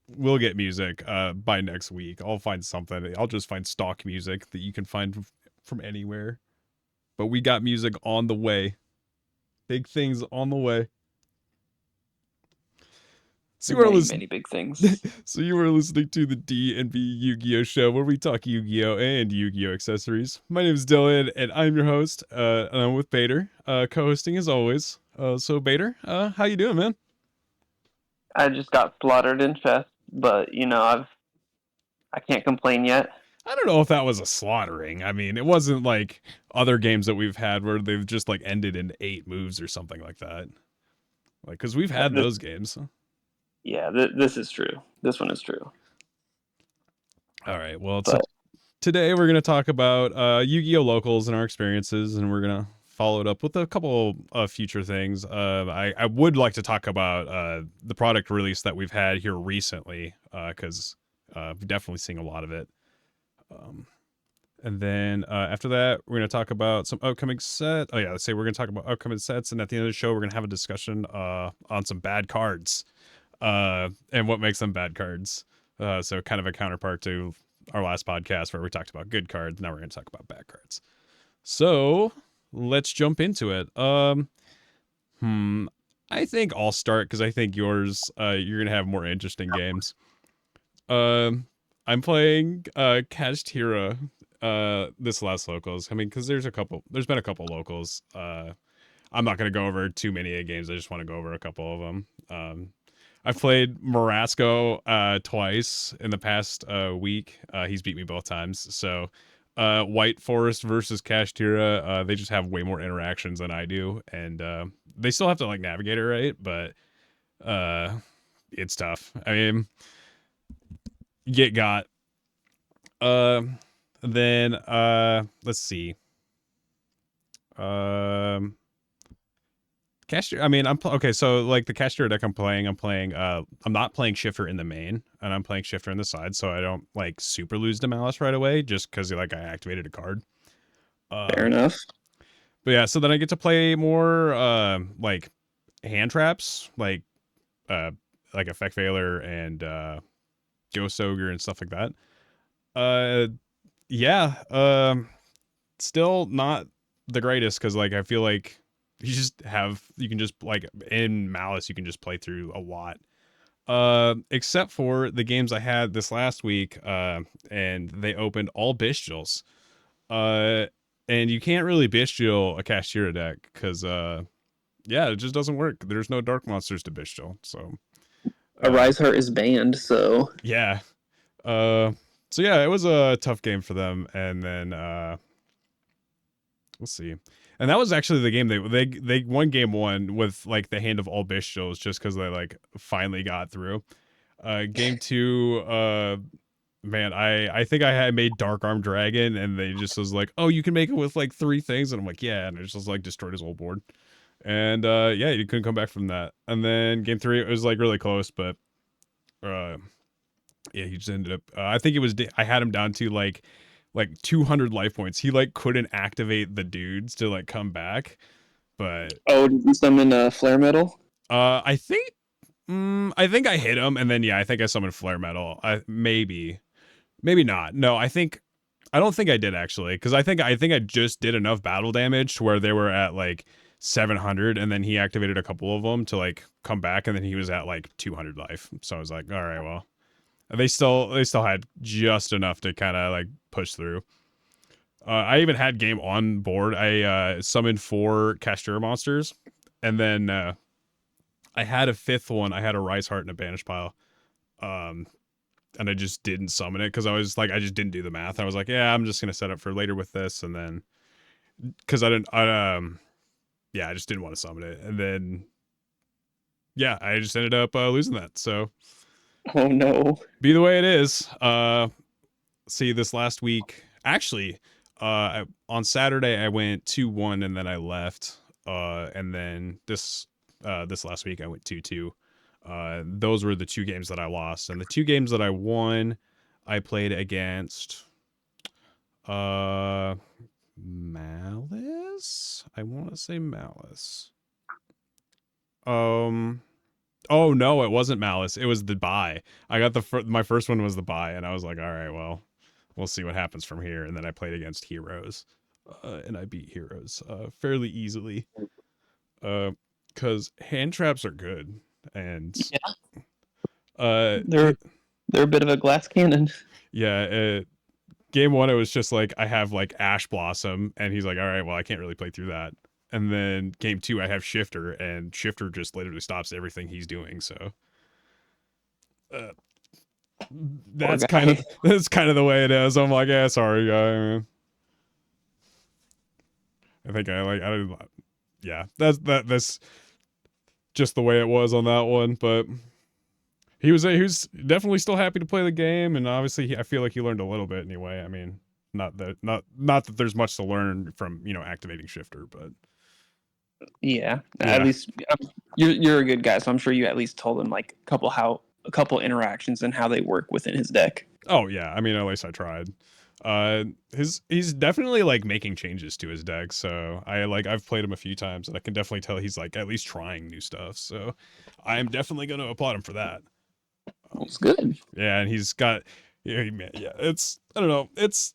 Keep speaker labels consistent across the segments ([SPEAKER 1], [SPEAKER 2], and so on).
[SPEAKER 1] we'll get music by next week. I'll find something. I'll just find stock music that you can find from anywhere. But we got music on the way. Big things on the way. So you are
[SPEAKER 2] Many,
[SPEAKER 1] listening.
[SPEAKER 2] many big things.
[SPEAKER 1] So you were listening to the D&B Yu-Gi-Oh show, where we talk Yu-Gi-Oh and Yu-Gi-Oh accessories. My name is Dylan, and I'm your host. And I'm with Bader, co-hosting as always. So Bader, how you doing, man?
[SPEAKER 2] I just got slaughtered in chess, but I can't complain yet.
[SPEAKER 1] I don't know if that was a slaughtering. I mean, it wasn't like other games that we've had where they've just like ended in 8 moves or something like that. Like, because we've had
[SPEAKER 2] This,
[SPEAKER 1] those games.
[SPEAKER 2] yeah, this is true. This one is true.
[SPEAKER 1] All right. Well, so
[SPEAKER 2] But
[SPEAKER 1] today we're going to talk about Yu-Gi-Oh locals and our experiences, and we're going to follow it up with a couple of future things. I would like to talk about the product release that we've had here recently, because we're definitely seeing a lot of it. Um, and then after that, we're going to talk about some upcoming set. Oh yeah, let's say we're going to talk about upcoming sets, and at the end of the show, we're going to have a discussion on some bad cards, and what makes them bad cards. So kind of a counterpart to our last podcast where we talked about good cards. Now we're going to talk about bad cards. So let's jump into it. I think I'll start because I think yours, you're going to have more interesting games. Um, I'm playing Kashtira this last locals. I mean, because there's been a couple locals. I'm not going to go over too many games. I just want to go over a couple of them. I've played Marasco twice in the past week. He's beat me both times. So, White Forest versus Kashtira, they just have way more interactions than I do, and they still have to like navigate it right, but uh, it's tough. I mean, get got. Uh, then let's see. Um, Cashier. I mean, okay. So like the Cashier deck I'm playing. I'm not playing Shifter in the main, and I'm playing Shifter in the side, so I don't like super lose to Malice right away, just because like I activated a card.
[SPEAKER 2] fair
[SPEAKER 1] Um,
[SPEAKER 2] enough.
[SPEAKER 1] but yeah, so then I get to play more like hand traps, uh like Effect Veiler and Ghost Ogre and stuff like that. Uh, yeah. Still not the greatest because like I feel like you can just like in Malice you can just play through a lot. Except for the games I had this last week, and they opened all Bestials. Uh, and you can't really Bestial a Kashtira deck because yeah, it just doesn't work. There's no dark monsters to Bestial, so
[SPEAKER 2] A
[SPEAKER 1] uh,
[SPEAKER 2] Rise Heart is banned, so
[SPEAKER 1] yeah. Uh, so yeah, it was a tough game for them, and then we'll see. And that was actually the game they won game one with like the hand of all bestials just because they like finally got through. Game two, man, I think I had made Dark Arm Dragon and they just was like, oh, you can make it with like 3 things, and I'm like, yeah, and it just was like destroyed his whole board. And yeah, you couldn't come back from that. And then game three, it was like really close, but uh, yeah, he just ended up. I think it was I had him down to like 200 life points. He like couldn't activate the dudes to like come back, but
[SPEAKER 2] oh, did you summon Flare Metal?
[SPEAKER 1] I think I think I hit him, and then yeah, I think I summoned Flare Metal. Maybe not. No, I don't think I did actually, because I think I just did enough battle damage to where they were at like 700, and then he activated a couple of them to like come back, and then he was at like 200 life. So I was like, all right, well, they still had just enough to kind of like push through. I even had game on board. I summoned 4 Castor monsters, and then I had a fifth one. I had a Rise Heart and a Banish Pile, um, and I just didn't summon it because I was like, I just didn't do the math. I was like, yeah, I'm just gonna set up for later with this, and then because yeah, I just didn't want to summon it, and then yeah, I just ended up losing that. So
[SPEAKER 2] Oh no.
[SPEAKER 1] be the way it is. See, this last week, actually, on Saturday I went 2-1 and then I left. And then this last week I went 2-2. Those were the 2 games that I lost, and the 2 games that I won, I played against uh Malice. I want to say Malice. Um, Oh no, it wasn't Malice. It was the buy. I got my first one was the buy, and I was like, all right, well, we'll see what happens from here. And then I played against Heroes, and I beat Heroes fairly easily. Because hand traps are good, and
[SPEAKER 2] Yeah,
[SPEAKER 1] uh,
[SPEAKER 2] they're a bit of a glass cannon.
[SPEAKER 1] yeah, game one, it was just like I have like Ash Blossom, and he's like, all right, well, I can't really play through that. And then game two, I have Shifter, and Shifter just literally stops everything he's doing. So uh,
[SPEAKER 2] Poor
[SPEAKER 1] that's kind
[SPEAKER 2] guy.
[SPEAKER 1] of that's kind of the way it is. I'm like, yeah, sorry, guy. I think I don't. Yeah, that's just the way it was on that one. But he was definitely still happy to play the game, and obviously I feel like he learned a little bit anyway. I mean, not that there's much to learn from activating Shifter, but
[SPEAKER 2] Yeah, at
[SPEAKER 1] yeah.
[SPEAKER 2] least you're a good guy, so I'm sure you at least told him like a couple interactions and how they work within his deck.
[SPEAKER 1] Oh yeah, I mean at least I tried. He's definitely like making changes to his deck, so I've played him a few times and I can definitely tell he's like at least trying new stuff. So I'm definitely going to applaud him for that.
[SPEAKER 2] It's good.
[SPEAKER 1] Yeah, and he's got yeah, it's I don't know, it's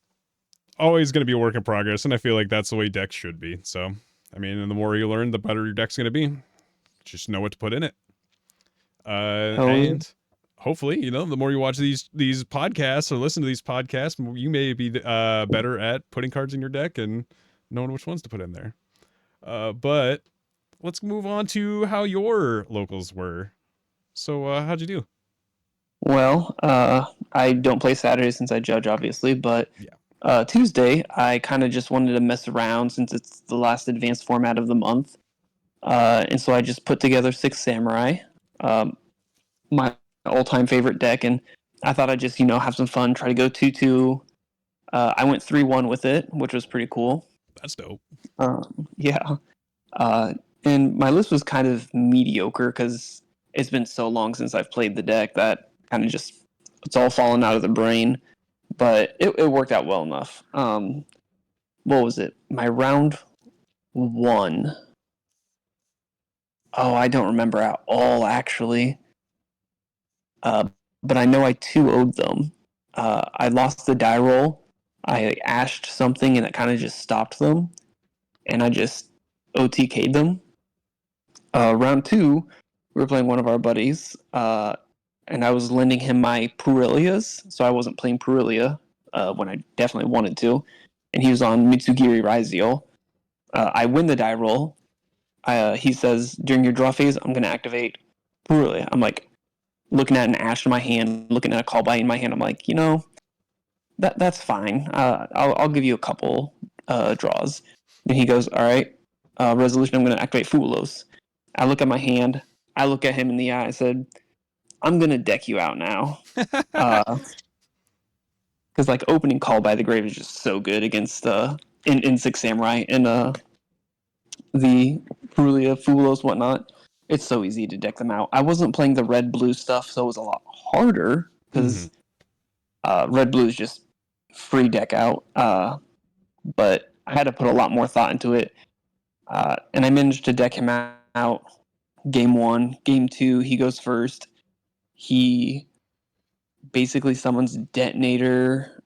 [SPEAKER 1] always going to be a work in progress, and I feel like that's the way decks should be. So I mean, and the more you learn, the better your deck's going to be. Just know what to put in it.
[SPEAKER 2] Hell yeah.
[SPEAKER 1] And hopefully, the more you watch these podcasts or listen to these podcasts, you may be better at putting cards in your deck and knowing which ones to put in there. But let's move on to how your locals were. So, how'd you do?
[SPEAKER 2] Well, I don't play Saturday since I judge, obviously, but
[SPEAKER 1] Yeah.
[SPEAKER 2] Tuesday I kind of just wanted to mess around since it's the last advanced format of the month, and so I just put together Six Samurai, um, my all-time favorite deck, and I thought I'd just have some fun, try to go 2-2. I went 3-1 with it, which was pretty cool.
[SPEAKER 1] That's dope.
[SPEAKER 2] Yeah. Uh, and my list was kind of mediocre because it's been so long since I've played the deck that kind of just it's all fallen out of the brain. But it worked out well enough. What was it? My round one. Oh, I don't remember at all actually. But I know I 2-0'd them. I lost the die roll. I ashed something and it kind of just stopped them, and I just OTK'd them. Round two, we were playing one of our buddies, and I was lending him my Purilias, so I wasn't playing Purilia when I definitely wanted to, and he was on Mitsugiri Raizio. I win the die roll. He says, during your draw phase, I'm going to activate Purilia. I'm like, looking at an ash in my hand, looking at a call by in my hand. I'm like, that's fine. I'll give you a couple draws. And he goes, all right, resolution, I'm going to activate Fulos. I look at my hand. I look at him in the eye. I said, I'm going to deck you out now. Because like opening Call by the Grave is just so good against in Six Samurai and the Prulia, Fulos, whatnot. It's so easy to deck them out. I wasn't playing the red-blue stuff, so it was a lot harder because red-blue is just free deck out. But I had to put a lot more thought into it. And I managed to deck him out game one. Game two, he goes first. He basically summons Detonator,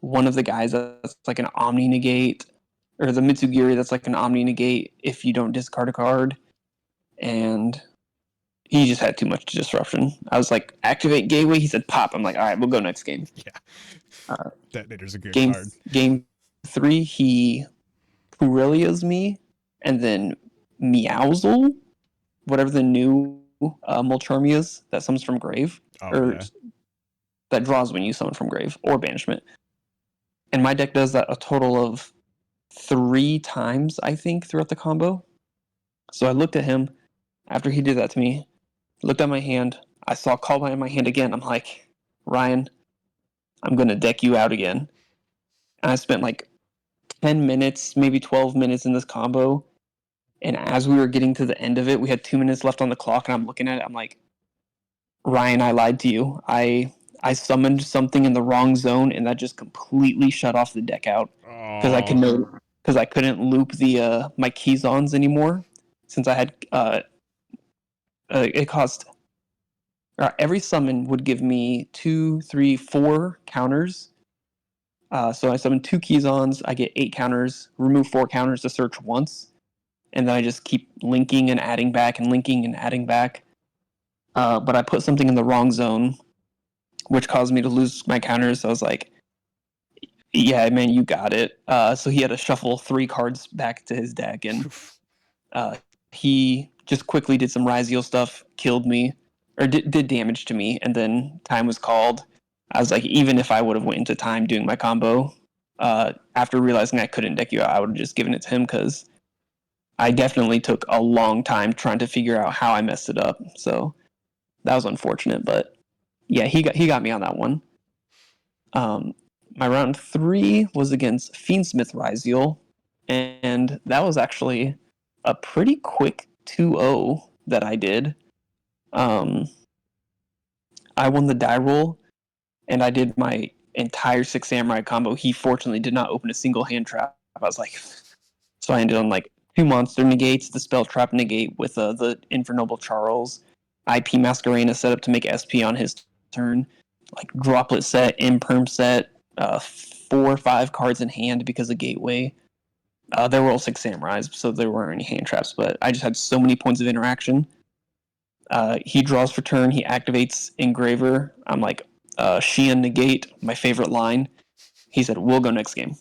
[SPEAKER 2] one of the guys that's like an Omni Negate, or the Mitsugiri that's like an Omni Negate if you don't discard a card. And he just had too much disruption. I was like, activate Gateway. He said, pop. I'm like, all right, we'll go next game.
[SPEAKER 1] Yeah. Detonator's a good
[SPEAKER 2] Game
[SPEAKER 1] card.
[SPEAKER 2] game three, he Purilias me, and then Meowsle, whatever the new Molcharmi is that summons from grave,
[SPEAKER 1] Oh,
[SPEAKER 2] or
[SPEAKER 1] yeah.
[SPEAKER 2] that draws when you summon from grave or banishment. And my deck does that a total of 3 times, I think, throughout the combo. So I looked at him after he did that to me, looked at my hand. I saw Call by in my hand again. I'm like, Ryan, I'm going to deck you out again. And I spent like 10 minutes, maybe 12 minutes in this combo. And as we were getting to the end of it, we had 2 minutes left on the clock, and I'm looking at it. I'm like, Ryan, I lied to you. I summoned something in the wrong zone, and that just completely shut off the deck out
[SPEAKER 1] Oh.
[SPEAKER 2] because I couldn't loop the my Keyzons anymore since I had It cost every summon would give me 2, 3, 4 counters. So I summon 2 Keyzons, I get 8 counters, remove 4 counters to search once, and then I just keep linking and adding back and linking and adding back. But I put something in the wrong zone, which caused me to lose my counters. So I was like, yeah, man, you got it. So he had to shuffle 3 cards back to his deck, and uh, he just quickly did some Raziel stuff, killed me, or did damage to me, and then time was called. I was like, even if I would have went into time doing my combo, after realizing I couldn't deck you out, I would have just given it to him because I definitely took a long time trying to figure out how I messed it up. So that was unfortunate, but yeah, he got me on that one. My round 3 was against Fiendsmith Raziel, and that was actually a pretty quick 2-0 that I did. Um, I won the die roll, and I did my entire 6 Samurai combo. He fortunately did not open a single hand trap. I was like, so I ended on like 2 monster negates, the spell trap negate with the Infernoble Charles, IP Masquerena set up to make SP on his turn, like droplet set, imperm set, 4 or 5 cards in hand because of Gateway. There were all 6 Samurais, so there weren't any hand traps, but I just had so many points of interaction. He draws for turn, he activates Engraver. I'm like, Sheehan negate, my favorite line. He said, we'll go next game.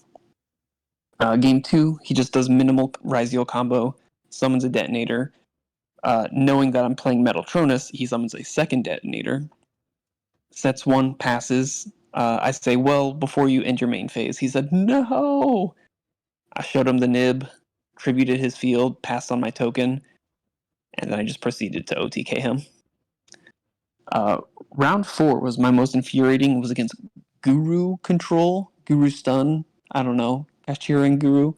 [SPEAKER 2] Game 2, he just does minimal Raziel combo, summons a detonator. Knowing that I'm playing Metaltronus, he summons a second detonator. Sets 1, passes. I say, well, before you end your main phase. He said, no! I showed him the nib, tributed his field, passed on my token, and then I just proceeded to OTK him. Round 4 was my most infuriating. It was against Guru Control, Guru Stun, I don't know, Cashiering Guru.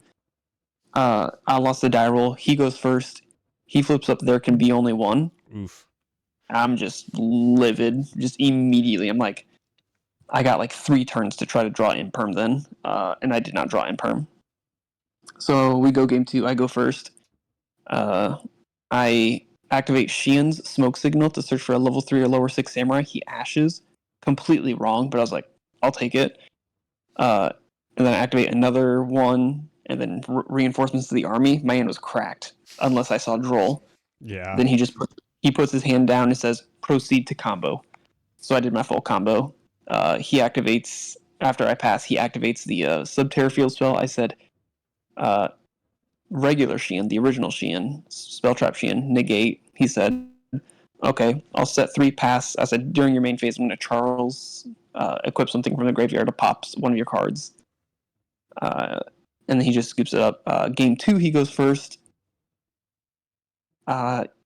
[SPEAKER 2] I lost the die roll. He goes first. He flips up there can be only one.
[SPEAKER 1] Oof.
[SPEAKER 2] I'm just livid, just immediately. I'm like, I got like 3 turns to try to draw Imperm then, and I did not draw Imperm. So we go game 2. I go first. I activate Shien's smoke signal to search for a level 3 or lower 6 samurai. He ashes. Completely wrong, but I was like, I'll take it. And then I activate another one, and then reinforcements to the army. My hand was cracked, unless I saw Droll.
[SPEAKER 1] Yeah.
[SPEAKER 2] Then he puts his hand down and says, proceed to combo. So I did my full combo. He activates, after I pass, he activates the Subterra Field spell. I said, regular Sheehan, the original Sheehan, spell trap Sheehan, negate. He said, okay, I'll set 3 pass. I said, during your main phase, I'm going to Charles equip something from the graveyard to pop one of your cards. And then he just scoops it up. Game 2, he goes first.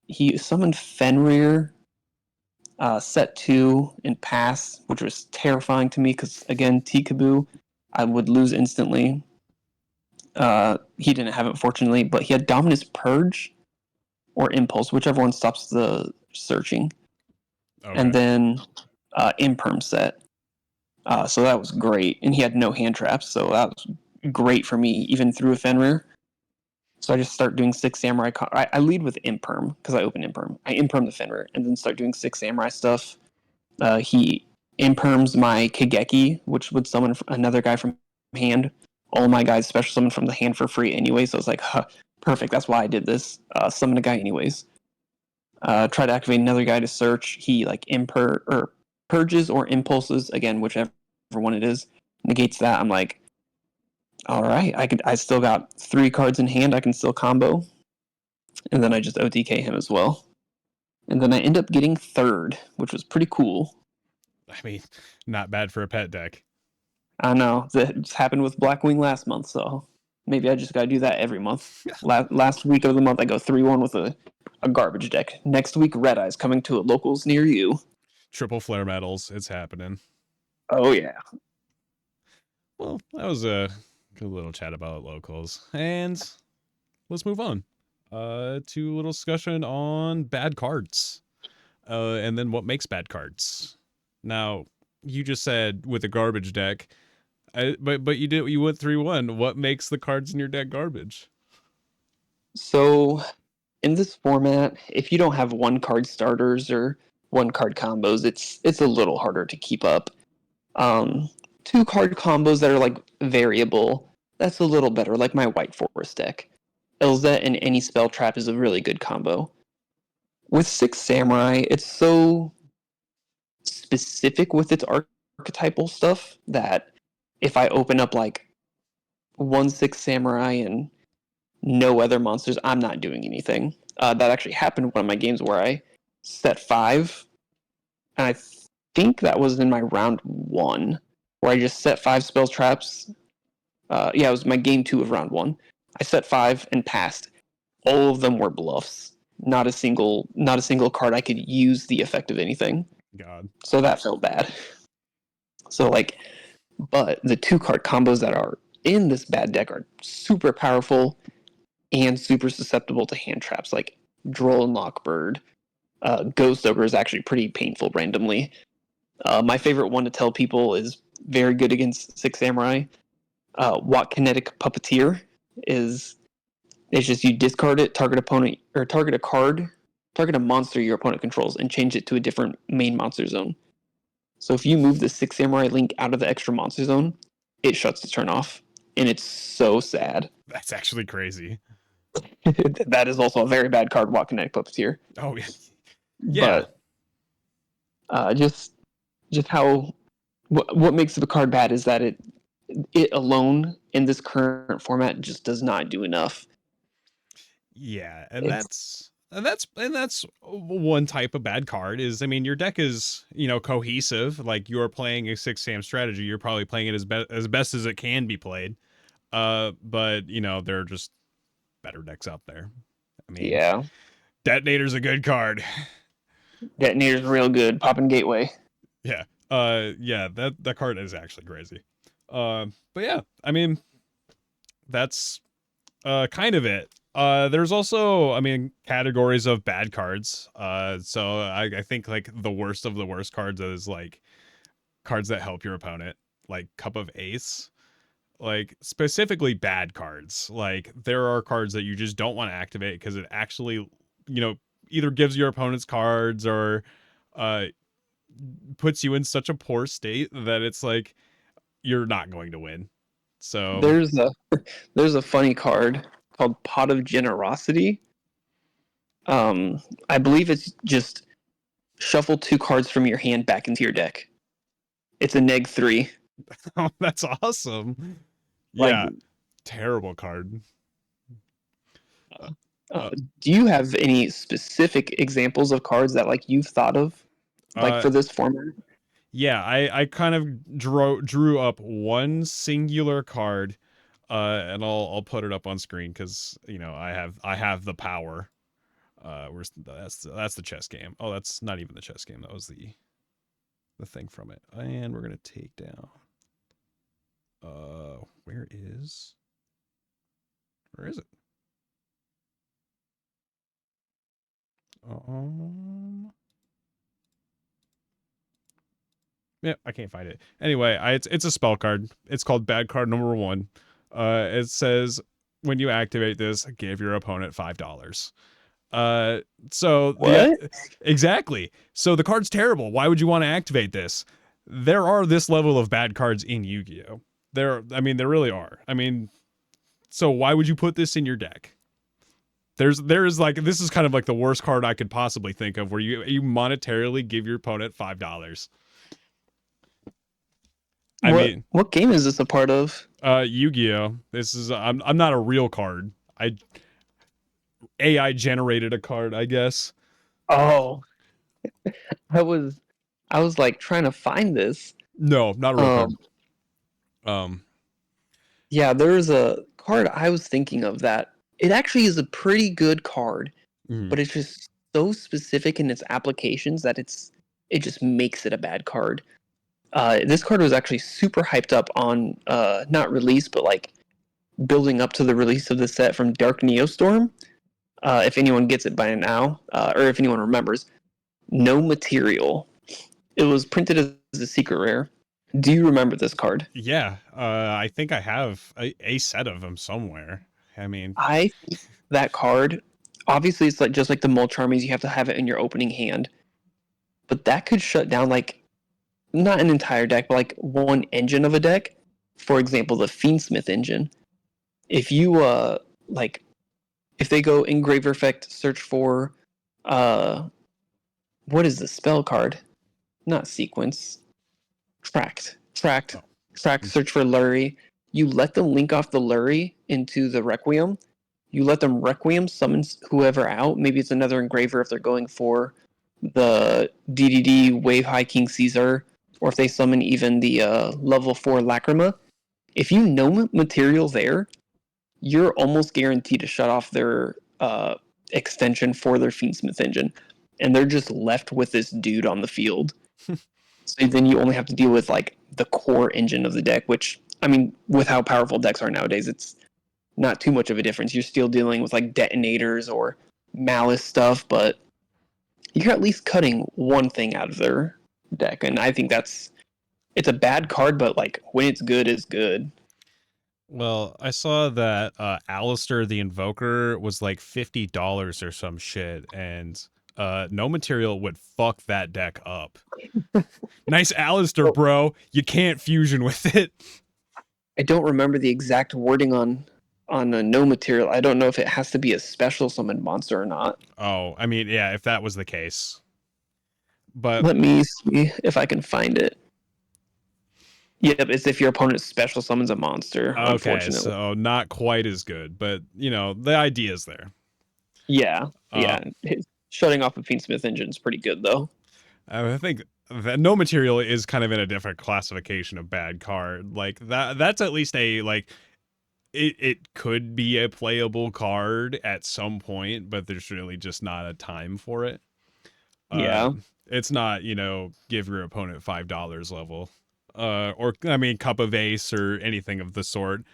[SPEAKER 2] He summoned Fenrir, set 2 and pass, which was terrifying to me because, again, Tikaboo, I would lose instantly. He didn't have it, fortunately, but he had Dominus Purge or Impulse, whichever one stops the searching.
[SPEAKER 1] Okay.
[SPEAKER 2] And then Imperm set. So that was great. And he had no hand traps, so that was great for me, even through a Fenrir. So I just start doing 6 Samurai. I lead with Imperm, because I open Imperm. I Imperm the Fenrir, and then start doing 6 Samurai stuff. He Imperms my Kageki, which would summon another guy from hand. All my guys special summon from the hand for free anyway, so it's like, huh, perfect, that's why I did this. Summon a guy anyways. Try to activate another guy to search. He like purges or impulses, again, whichever one it is, negates that. I'm like, all right, I still got 3 cards in hand, I can still combo. And then I just OTK him as well. And then I end up getting 3rd, which was pretty cool.
[SPEAKER 1] I mean, not bad for a pet deck.
[SPEAKER 2] I know. That just happened with Blackwing last month, so maybe I just gotta do that every month. Last week of the month, I go 3-1 with a garbage deck. Next week, Red Eye's coming to a locals near you.
[SPEAKER 1] Triple flare metals. It's happening.
[SPEAKER 2] Oh, yeah.
[SPEAKER 1] Well, that was a good little chat about locals. And let's move on to a little discussion on bad cards. And then what makes bad cards. Now, you just said with a garbage deck, but you went 3-1. What makes the cards in your deck garbage?
[SPEAKER 2] So in this format, if you don't have one card starters or one card combos, it's a little harder to keep up. Um, two card combos that are like variable, that's a little better. Like my White Forest deck, Elzet and any spell trap is a really good combo. With Six Samurai, it's so specific with its archetypal stuff that if I open up like one Six Samurai and no other monsters, I'm not doing anything. That actually happened in one of my games where I set five, and I think that was in my round one, where I just set five spell traps. Yeah, it was my game two of round one. I set five and passed. All of them were bluffs. Not a single card I could use the effect of anything.
[SPEAKER 1] God.
[SPEAKER 2] So that felt bad. So like, but the two card combos that are in this bad deck are super powerful and super susceptible to hand traps, like Droll and Lockbird. Ghost Ogre is actually pretty painful randomly. My favorite one to tell people is very good against Six Samurai. Watt Kinetic Puppeteer is it's just you discard it, target opponent or target a card, target a monster your opponent controls, and change it to a different main monster zone. So if you move the Six Samurai link out of the extra monster zone, it shuts the turn off, and it's so sad.
[SPEAKER 1] That's actually crazy.
[SPEAKER 2] That is also a very bad card, Watt Kinetic Puppeteer.
[SPEAKER 1] Oh yeah. Yeah.
[SPEAKER 2] But just how what makes the card bad is that it alone in this current format just does not do enough.
[SPEAKER 1] Yeah, and
[SPEAKER 2] It's
[SPEAKER 1] that's one type of bad card is, I mean, your deck is, cohesive, like you're playing a 6 Sam strategy, you're probably playing it as best as it can be played. But there are just better decks out there. I mean,
[SPEAKER 2] yeah,
[SPEAKER 1] Detonator's a good card.
[SPEAKER 2] Detonator's real good. Popping Gateway.
[SPEAKER 1] Yeah. Yeah, that card is actually crazy. But yeah, I mean, that's kind of it. There's also, I mean, categories of bad cards. So I think like the worst of the worst cards is like cards that help your opponent, like Cup of Ace, like specifically bad cards. Like there are cards that you just don't want to activate because it actually, either gives your opponent's cards or uh puts you in such a poor state that it's like you're not going to win. So
[SPEAKER 2] There's a there's a funny card called Pot of Generosity. I believe it's just shuffle two cards from your hand back into your deck. It's a neg three.
[SPEAKER 1] that's awesome.
[SPEAKER 2] Like,
[SPEAKER 1] Yeah, terrible card. Uh,
[SPEAKER 2] uh,
[SPEAKER 1] uh,
[SPEAKER 2] do you have any specific examples of cards that like you've thought of, like
[SPEAKER 1] uh,
[SPEAKER 2] for this format?
[SPEAKER 1] yeah, I kind of drew up one singular card, and I'll put it up on screen because I have the power. That's the chess game. Oh, that's not even the chess game. That was the thing from it. And we're gonna take down. Where is it? Um, yeah, I can't find it. Anyway, it's a spell card. It's called Bad Card Number 1. It says when you activate this, give your opponent $5. So
[SPEAKER 2] What?
[SPEAKER 1] exactly. So the card's terrible. Why would you want to activate this? There are this level of bad cards in Yu-Gi-Oh. I mean, there really are. I mean, so why would you put this in your deck? There's like, this is kind of like the worst card I could possibly think of, where you monetarily give your opponent $5. I
[SPEAKER 2] What
[SPEAKER 1] mean,
[SPEAKER 2] what game is this a part of?
[SPEAKER 1] Yu-Gi-Oh. This is I'm not a real card. AI generated a card, I guess.
[SPEAKER 2] Oh, I was I was like trying to find this.
[SPEAKER 1] No, not a real card.
[SPEAKER 2] Um,
[SPEAKER 1] Um,
[SPEAKER 2] yeah, there's a card I was thinking of that it actually is a pretty good card,
[SPEAKER 1] mhm.
[SPEAKER 2] but it's just so specific in its applications that it just makes it a bad card. This card was actually super hyped up on not release, but like building up to the release of the set from Dark Neostorm. If anyone gets it by now, or if anyone remembers, No Material. It was printed as a secret rare. Do you remember this card?
[SPEAKER 1] Yeah, I think I have a set of them somewhere. I mean,
[SPEAKER 2] I think that card obviously it's like just like the mulch armies, you have to have it in your opening hand. But that could shut down like not an entire deck, but like one engine of a deck. For example, the Fiendsmith engine. If you like if they go Engraver Effect, search for uh what is the spell card? Not sequence. Tracked. Tracked.
[SPEAKER 1] Oh.
[SPEAKER 2] Tracked, search for Lurie. You let them link off the Lurie into the Requiem. You let them Requiem summon whoever out. Maybe it's another engraver if they're going for the DDD Wave High King Caesar, or if they summon even the level 4 Lacrima. If you know material there, you're almost guaranteed to shut off their extension for their Fiendsmith engine. And they're just left with this dude on the field. So then you only have to deal with like the core engine of the deck, which, I mean, with how powerful decks are nowadays, it's not too much of a difference. You're still dealing with like detonators or malice stuff, but you're at least cutting one thing out of their deck. And I think it's a bad card, but like when it's good, it's good.
[SPEAKER 1] Well, I saw that Alistair the Invoker was like $50 or some shit, and no material would fuck that deck up. Nice Alistair, bro. You can't fusion with it.
[SPEAKER 2] I don't remember the exact wording on a no material. I don't know if it has to be a special summon monster or not.
[SPEAKER 1] Oh, I mean, yeah, if that was the case. But
[SPEAKER 2] Let me see if I can find it. Yep, it's if your opponent special summons a monster,
[SPEAKER 1] okay,
[SPEAKER 2] unfortunately.
[SPEAKER 1] so not quite as good, but you know, the idea is there.
[SPEAKER 2] Yeah. Shutting off a Fiendsmith engine is pretty good, though.
[SPEAKER 1] I think that no material is kind of in a different classification of bad card. Like that's at least a like it could be a playable card at some point, but there's really just not a time for it.
[SPEAKER 2] Yeah.
[SPEAKER 1] It's not, you know, give your opponent $5 level. Or I mean Cup of Ace or anything of the sort.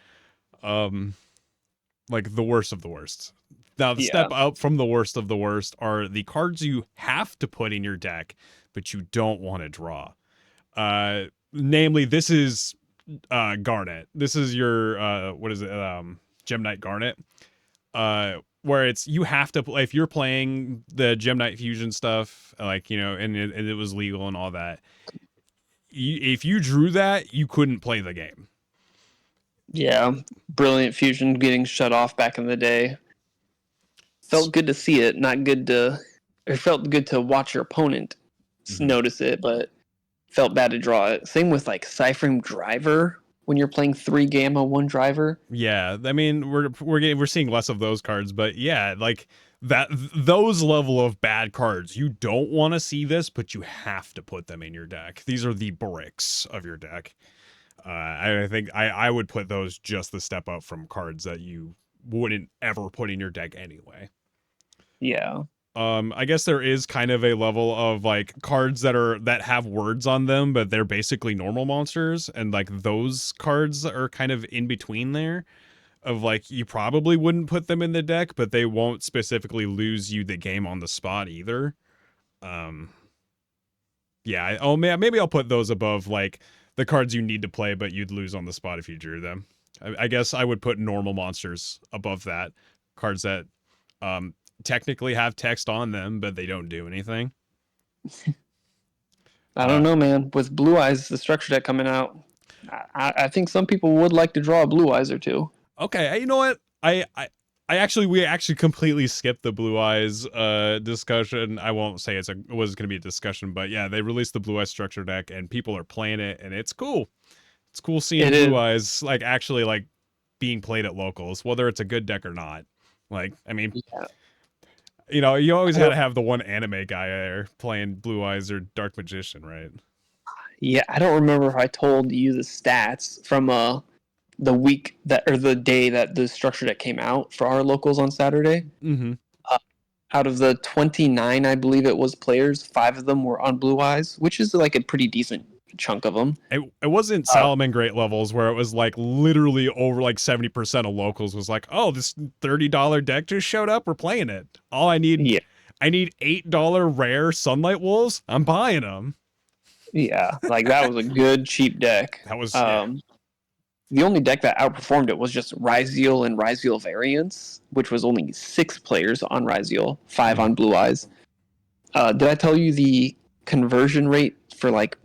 [SPEAKER 1] Like the worst of the worst. Now the step up from the worst of the worst are the cards you have to put in your deck, but you don't want to draw. Namely, this is Garnet. This is your what is it? Gem Knight Garnet. Where it's you have to play if you're playing the Gem Knight Fusion stuff, like, you know, and it was legal and all that. If you drew that, you couldn't play the game.
[SPEAKER 2] Yeah. Brilliant Fusion getting shut off back in the day. Felt good to see it, not good to. It felt good to watch your opponent notice it, but felt bad to draw it. Same with like Cyframe Driver when you're playing 3 Gamma 1 Driver.
[SPEAKER 1] Yeah, I mean we're seeing less of those cards, but yeah, like that those level of bad cards, you don't want to see this, but you have to put them in your deck. These are the bricks of your deck. I think I would put those just the step up from cards that you wouldn't ever put in your deck anyway.
[SPEAKER 2] Yeah.
[SPEAKER 1] I guess there is kind of a level of like cards that have words on them, but they're basically normal monsters, and like those cards are kind of in between there. Of like you probably wouldn't put them in the deck, but they won't specifically lose you the game on the spot either. Yeah. Oh man, maybe I'll put those above like the cards you need to play, but you'd lose on the spot if you drew them. I guess I would put normal monsters above that. Cards that technically have text on them, but they don't do anything.
[SPEAKER 2] I don't know, man. With Blue Eyes, the structure deck coming out, I think some people would like to draw a Blue Eyes or two.
[SPEAKER 1] Okay, you know what? We actually completely skipped the Blue Eyes discussion. I won't say it was going to be a discussion, but yeah, they released the Blue Eyes structure deck, and people are playing it, and it's cool. It's cool seeing Blue Eyes like actually like being played at locals, whether it's a good deck or not. Like, I mean, you know, you always had to have the one anime guy there playing Blue Eyes or Dark Magician, right?
[SPEAKER 2] Yeah, I don't remember if I told you the stats from the week that or the day that the structure deck came out for our locals on Saturday.
[SPEAKER 1] Mm-hmm.
[SPEAKER 2] Out of the 29, I believe it was players, 5 of them were on Blue Eyes, which is like a pretty decent chunk of them.
[SPEAKER 1] It wasn't Salomon Great levels where it was like literally over like 70% of locals was like, oh, this $30 deck just showed up. We're playing it. All I need, I need $8 rare Sunlight Wolves. I'm buying them.
[SPEAKER 2] Yeah, like that was a good cheap deck.
[SPEAKER 1] That was
[SPEAKER 2] The only deck that outperformed it was just Ryzeal and Ryzeal variants, which was only 6 players on Ryzeal, 5 on Blue Eyes. Did I tell you the conversion rate for like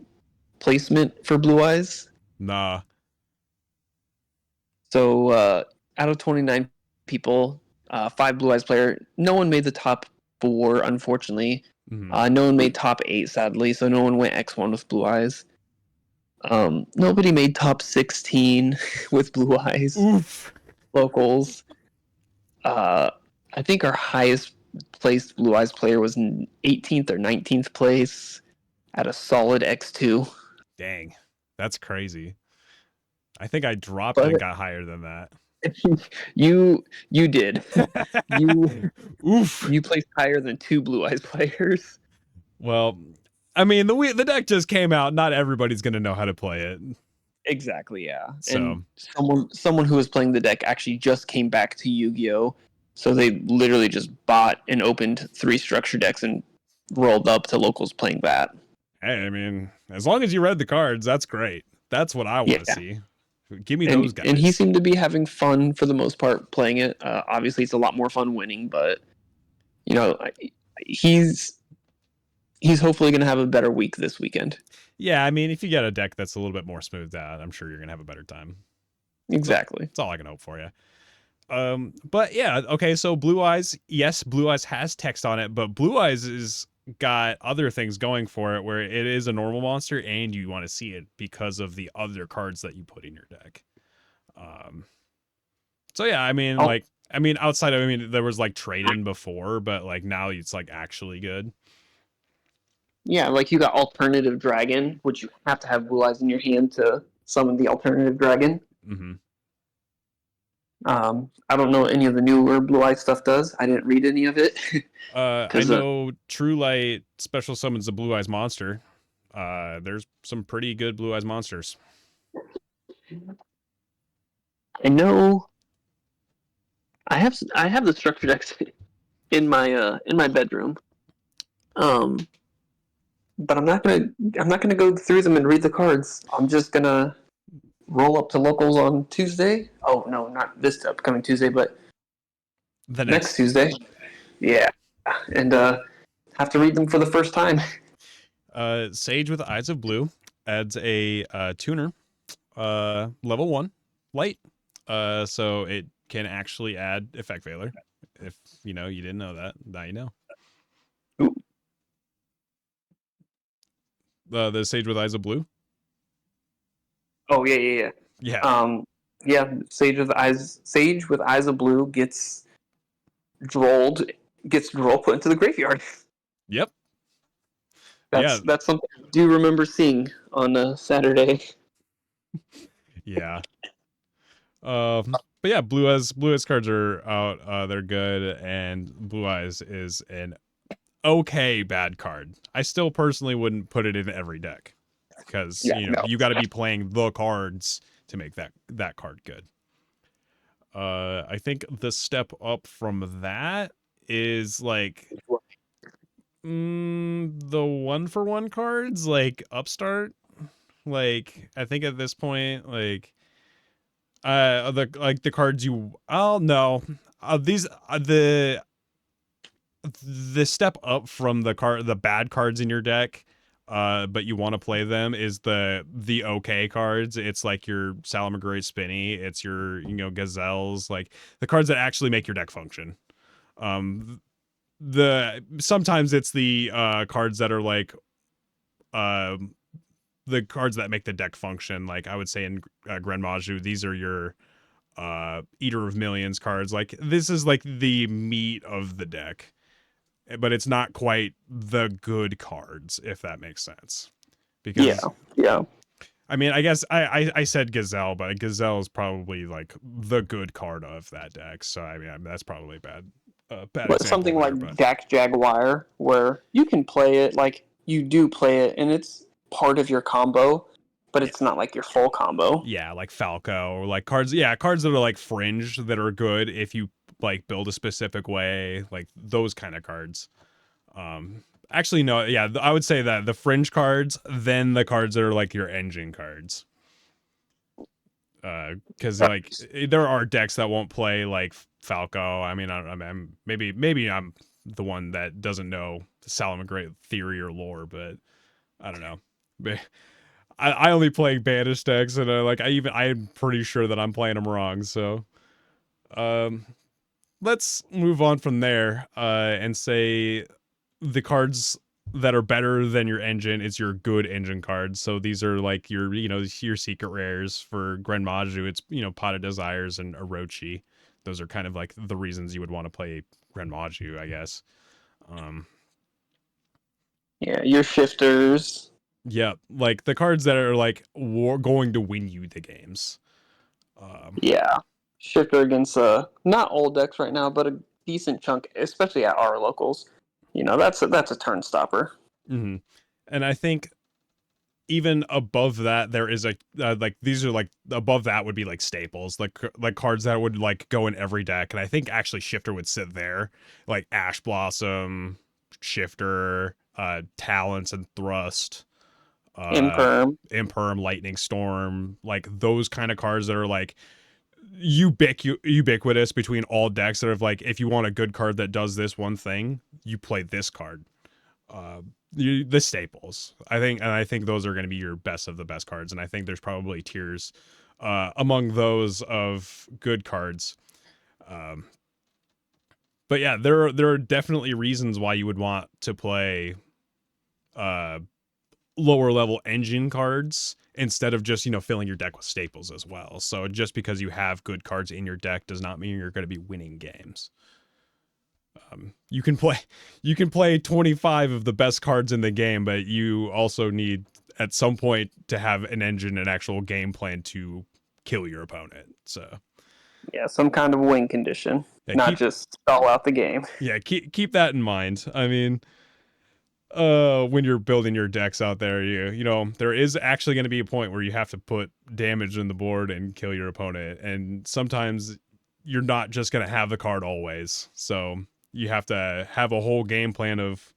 [SPEAKER 2] placement for Blue Eyes?
[SPEAKER 1] Nah.
[SPEAKER 2] So out of 29 people, 5 Blue Eyes player, no one made the top 4, unfortunately. No one made top 8, sadly, so no one went X1 with Blue Eyes. Nobody made top 16 with Blue Eyes.
[SPEAKER 1] Oof.
[SPEAKER 2] Locals. I think our highest placed Blue Eyes player was 18th or 19th place at a solid X2.
[SPEAKER 1] Dang. That's crazy. I think I dropped and
[SPEAKER 2] But
[SPEAKER 1] got higher than that.
[SPEAKER 2] you did. You
[SPEAKER 1] Oof.
[SPEAKER 2] you placed higher than 2 Blue Eyes players.
[SPEAKER 1] Well, I mean, the deck just came out. Not everybody's going to know how to play it.
[SPEAKER 2] Exactly, yeah.
[SPEAKER 1] So,
[SPEAKER 2] and someone who was playing the deck actually just came back to Yu-Gi-Oh! So they literally just bought and opened 3 structure decks and rolled up to locals playing that.
[SPEAKER 1] hey, I mean, as long as you read the cards, that's great. That's what I want to see. Give me those guys.
[SPEAKER 2] And he seemed to be having fun for the most part playing it. Obviously, it's a lot more fun winning, but you know, he's hopefully going to have a better week this weekend.
[SPEAKER 1] Yeah, I mean, if you get a deck that's a little bit more smoothed out, I'm sure you're gonna have a better time.
[SPEAKER 2] Exactly.
[SPEAKER 1] That's all I can hope for you. But yeah, okay. So Blue Eyes, yes, Blue Eyes has text on it, but Blue Eyes is got other things going for it, where it is a normal monster, and you want to see it because of the other cards that you put in your deck. So yeah, I mean, outside of, I mean, there was like trade in before, but like now it's like actually good.
[SPEAKER 2] Yeah, like you got Alternative Dragon, which you have to have Blue Eyes in your hand to summon the Alternative Dragon.
[SPEAKER 1] Mm-hmm.
[SPEAKER 2] I don't know what any of the newer Blue Eyes stuff does. I didn't read any of it.
[SPEAKER 1] I know True Light special summons the Blue Eyes monster. There's some pretty good Blue Eyes monsters.
[SPEAKER 2] I know. I have the structure decks in my bedroom. But I'm not gonna go through them and read the cards. I'm just gonna roll up to locals on Tuesday. Oh no, not this upcoming Tuesday, but
[SPEAKER 1] The
[SPEAKER 2] next Tuesday. Yeah, and have to read them for the first time.
[SPEAKER 1] Sage with Eyes of Blue adds a tuner, level 1, light. So it can actually add Effect Veiler. If you didn't know that, now you know.
[SPEAKER 2] Ooh.
[SPEAKER 1] The Sage with Eyes of Blue.
[SPEAKER 2] Oh yeah.
[SPEAKER 1] Yeah.
[SPEAKER 2] Sage with Eyes of Blue gets droll put into the graveyard.
[SPEAKER 1] Yep.
[SPEAKER 2] That's something I do remember seeing on Saturday.
[SPEAKER 1] Yeah. But yeah, Blue Eyes cards are out. They're good, and Blue Eyes is an okay bad card. I still personally wouldn't put it in every deck because you got to be playing the cards to make that card good. I think the step up from that is like the 1-for-1 cards, like Upstart. Like I think at this point, like the cards you no these the step up from the bad cards in your deck, but you want to play them, is the okay cards. It's like your Salamangreat Spinny, it's your Gazelles, like the cards that actually make your deck function. Sometimes it's the cards that are like the cards that make the deck function. Like I would say in Grenmaju, these are your Eater of Millions cards. Like this is like the meat of the deck, but it's not quite the good cards, if that makes sense. Because
[SPEAKER 2] yeah.
[SPEAKER 1] I mean, I guess I said Gazelle, but Gazelle is probably like the good card of that deck. So I mean that's probably bad.
[SPEAKER 2] But something there, like Dax Jaguar, where you can play it, like you do play it, and it's part of your combo, but it's not like your full combo.
[SPEAKER 1] Yeah, like Falco, or like cards that are like fringe that are good if you like build a specific way, like those kind of cards. Actually no, yeah, I would say that the fringe cards, then the cards that are like your engine cards. Because like there are decks that won't play like Falco. I mean, I'm maybe I'm the one that doesn't know Salamangreat theory or lore, but I don't know. But I only play banish decks, and I'm pretty sure that I'm playing them wrong. So um, let's move on from there and say the cards that are better than your engine is your good engine cards. So these are like your secret rares for Grenmaju. It's Pot of Desires and Orochi. Those are kind of like the reasons you would want to play Grenmaju, I guess. Um,
[SPEAKER 2] Yeah, your shifters.
[SPEAKER 1] yeah, like the cards that are like going to win you the games.
[SPEAKER 2] Yeah, shifter against not all decks right now, but a decent chunk, especially at our locals. That's a turn stopper.
[SPEAKER 1] Mm-hmm. And I think even above that there is a like these are like above that would be like staples, like cards that would like go in every deck, and I think actually shifter would sit there, like Ash Blossom, shifter, talents and thrust,
[SPEAKER 2] Imperm.
[SPEAKER 1] imperm, lightning storm, like those kind of cards that are like ubiquitous between all decks, that are like if you want a good card that does this one thing, you play this card. uh the staples, I think those are going to be your best of the best cards, and I think there's probably tiers among those of good cards. um but yeah, there are definitely reasons why you would want to play uh lower level engine cards instead of just filling your deck with staples as well. So just because you have good cards in your deck does not mean you're going to be winning games. You can play 25 of the best cards in the game, but you also need at some point to have an engine, an actual game plan to kill your opponent. So
[SPEAKER 2] Yeah, some kind of win condition,
[SPEAKER 1] yeah,
[SPEAKER 2] not just stall out the game.
[SPEAKER 1] keep that in mind. I mean, when you're building your decks out there, there is actually going to be a point where you have to put damage in the board and kill your opponent, and sometimes you're not just going to have the card always. So you have to have a whole game plan of,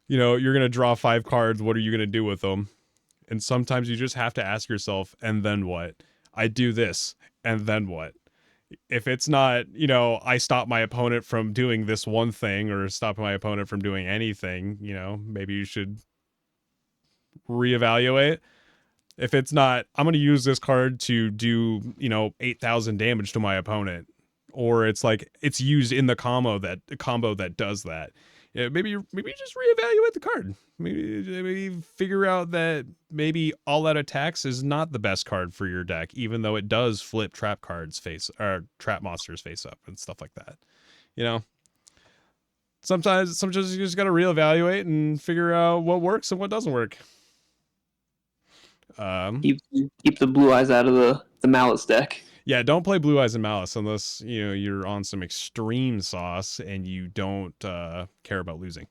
[SPEAKER 1] you're going to draw 5 cards. What are you going to do with them? And sometimes you just have to ask yourself, and then what? I do this, and then what? If it's not, I stop my opponent from doing this one thing or stop my opponent from doing anything, maybe you should reevaluate. If it's not, I'm going to use this card to do, 8,000 damage to my opponent, or it's like it's used in the combo that does that. Yeah, maybe you just reevaluate the card. Maybe figure out that maybe all out attacks is not the best card for your deck, even though it does flip trap cards face or trap monsters face up and stuff like that. You know, sometimes you just got to reevaluate and figure out what works and what doesn't work.
[SPEAKER 2] Keep the blue eyes out of the Malice deck.
[SPEAKER 1] Yeah, don't play Blue Eyes and Malice unless you're on some extreme sauce and you don't care about losing.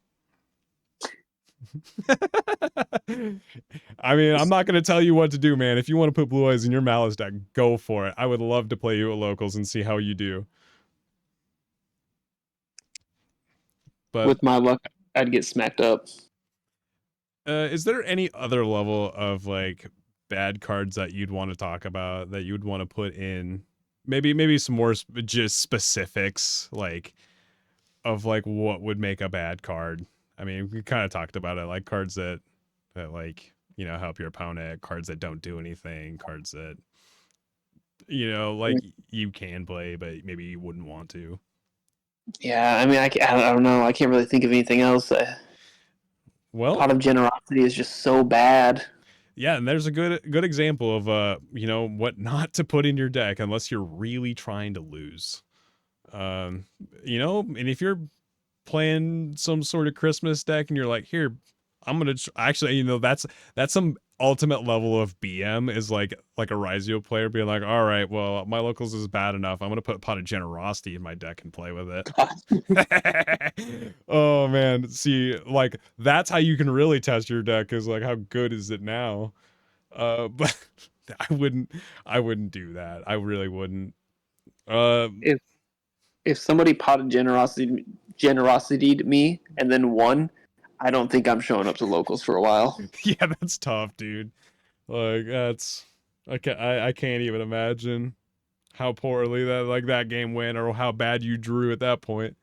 [SPEAKER 1] I mean, I'm not going to tell you what to do, man. If you want to put Blue Eyes in your Malice deck, go for it. I would love to play you at locals and see how you do. But
[SPEAKER 2] With my luck, I'd get smacked up.
[SPEAKER 1] is there any other level of like bad cards that you'd want to talk about, that you'd want to put in? Maybe some more just specifics, like of like what would make a bad card. I mean, we kind of talked about it, like cards that like help your opponent, cards that don't do anything, cards that like you can play but maybe you wouldn't want to.
[SPEAKER 2] Yeah, I mean, I don't know. I can't really think of anything else.
[SPEAKER 1] Well,
[SPEAKER 2] Pot of Generosity is just so bad.
[SPEAKER 1] yeah, and there's a good example of what not to put in your deck unless you're really trying to lose. And if you're playing some sort of Christmas deck and you're like, here, I'm gonna actually, that's some ultimate level of BM, is like a Rizio player being like, all right, well, my locals is bad enough, I'm gonna put Pot of Generosity in my deck and play with it. Oh man, see, like that's how you can really test your deck, is like how good is it now. But I wouldn't do that. I really wouldn't.
[SPEAKER 2] If if somebody Pot of Generosity to me and then won, I don't think I'm showing up to locals for a while.
[SPEAKER 1] Yeah, that's tough, dude. Like that's I can't even imagine how poorly that game went or how bad you drew at that point.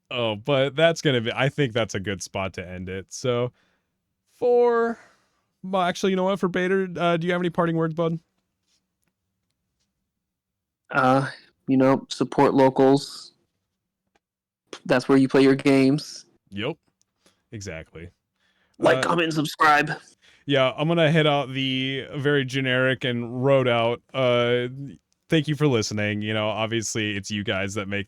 [SPEAKER 1] Oh, but that's gonna be. I think that's a good spot to end it. So for, well, actually, you know what? For Bader, do you have any parting words, bud?
[SPEAKER 2] Uh, support locals. That's where you play your games.
[SPEAKER 1] Yep, exactly.
[SPEAKER 2] Like,
[SPEAKER 1] Uh,
[SPEAKER 2] comment, and subscribe.
[SPEAKER 1] yeah, I'm gonna hit out the very generic and wrote out. Thank you for listening. You know, obviously, it's you guys that make.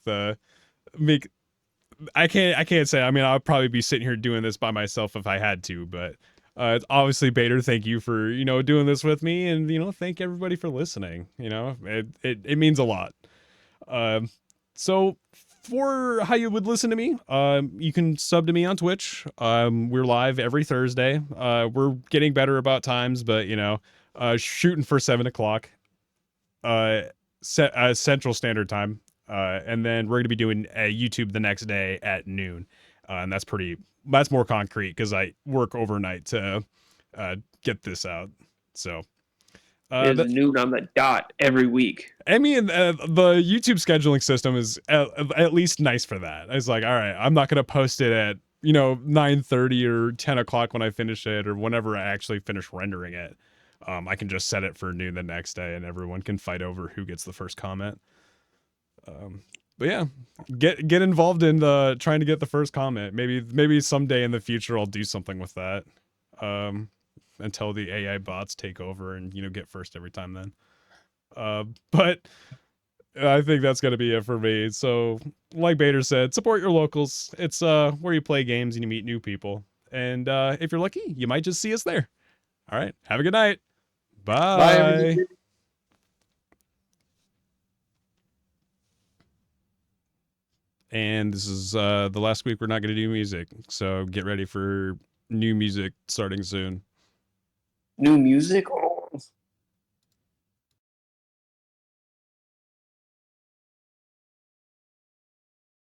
[SPEAKER 1] I can't say. I mean, I'll probably be sitting here doing this by myself if I had to, but it's obviously Bader. Thank you for doing this with me, and thank everybody for listening. It means a lot. Um, so for how you would listen to me, you can sub to me on Twitch. We're live every Thursday. We're getting better about times, but shooting for 7 o'clock, uh, Central Standard Time. And then we're going to be doing a YouTube the next day at noon. And that's more concrete because I work overnight to get this out. So,
[SPEAKER 2] It is
[SPEAKER 1] that,
[SPEAKER 2] noon on the dot every week.
[SPEAKER 1] I mean, the YouTube scheduling system is at least nice for that. It's like, all right, I'm not going to post it at 9:30 or 10 o'clock when I finish it, or whenever I actually finish rendering it. I can just set it for noon the next day, and everyone can fight over who gets the first comment. But yeah, get involved in the trying to get the first comment. Maybe someday in the future I'll do something with that. Um, until the AI bots take over and get first every time then. But I think that's gonna be it for me. So, like Bader said, support your locals. It's where you play games and you meet new people. And if you're lucky, you might just see us there. All right, have a good night.
[SPEAKER 2] Bye,
[SPEAKER 1] Bye.
[SPEAKER 2] everybody.
[SPEAKER 1] And this is the last week we're not going to do music, so get ready for new music starting soon.
[SPEAKER 2] New music